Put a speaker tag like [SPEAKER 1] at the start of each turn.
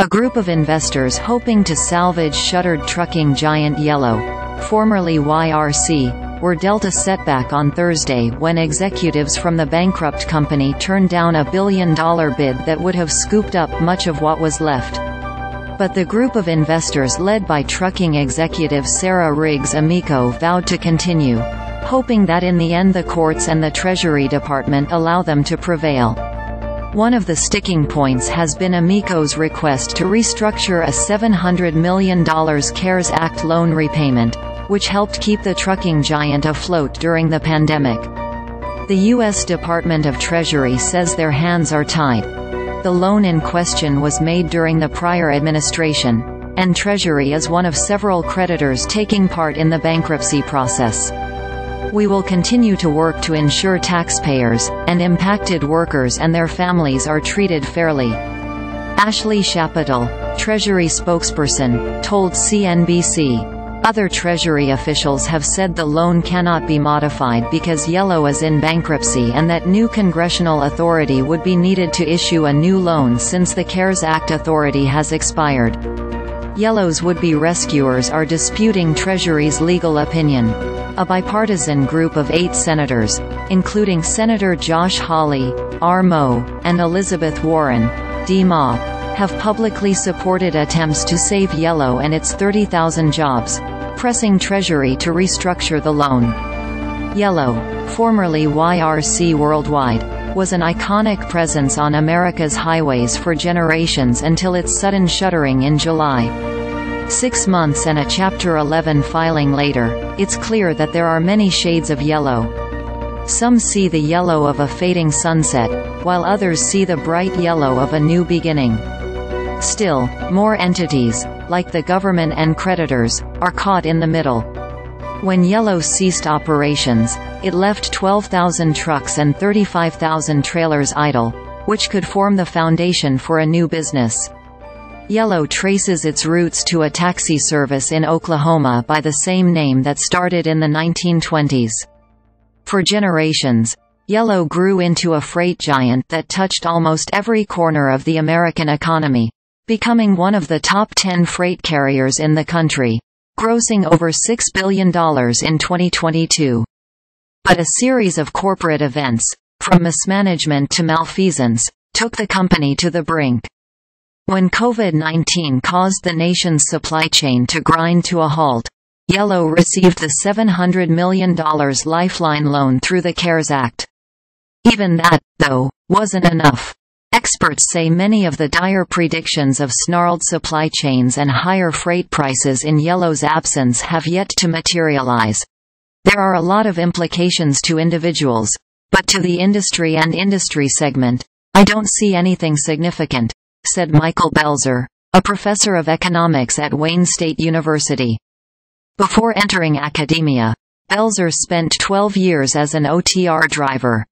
[SPEAKER 1] group of investors hoping to salvage shuttered trucking giant Yellow, formerly YRC, were dealt a setback on Thursday when executives from the bankrupt company turned down a $1 billion bid that would have scooped up much of what was left. But the group of investors led by trucking executive Sarah Riggs Amico vowed to continue, hoping that in the end the courts and the Treasury Department allow them to prevail. One of the sticking points has been Amico's request to restructure a $700 million CARES Act loan repayment, which helped keep the trucking giant afloat during the pandemic. The U.S. Department of Treasury says their hands are tied. The loan in question was made during the prior administration, and Treasury is one of several creditors taking part in the bankruptcy process. We will continue to work to ensure taxpayers, and impacted workers and their families are treated fairly. Ashley Schapitl, Treasury Spokesperson, told CNBC. Other Treasury officials have said the loan cannot be modified because Yellow is in bankruptcy and that new congressional authority would be needed to issue a new loan since the CARES Act authority has expired. Yellow's would-be rescuers are disputing Treasury's legal opinion. A bipartisan group of 8 senators, including Senator Josh Hawley, R. Moe, and Elizabeth Warren, D. Ma, have publicly supported attempts to save Yellow and its 30,000 jobs, pressing Treasury to restructure the loan. Yellow, formerly YRC Worldwide, was an iconic presence on America's highways for generations until its sudden shuttering in July. 6 months and a Chapter 11 filing later, it's clear that there are many shades of yellow. Some see the yellow of a fading sunset, while others see the bright yellow of a new beginning. Still, more entities, like the government and creditors, are caught in the middle. When Yellow ceased operations, it left 12,000 trucks and 35,000 trailers idle, which could form the foundation for a new business. Yellow traces its roots to a taxi service in Oklahoma by the same name that started in the 1920s. For generations, Yellow grew into a freight giant that touched almost every corner of the American economy, becoming one of the top 10 freight carriers in the country, grossing over $6 billion in 2022. But a series of corporate events, from mismanagement to malfeasance, took the company to the brink. When COVID-19 caused the nation's supply chain to grind to a halt, Yellow received the $700 million lifeline loan through the CARES Act. Even that, though, wasn't enough. Experts say many of the dire predictions of snarled supply chains and higher freight prices in Yellow's absence have yet to materialize. There are a lot of implications to individuals, but to the industry and industry segment, I don't see anything significant, said Michael Belzer, a professor of economics at Wayne State University. Before entering academia, Belzer spent 12 years as an OTR driver.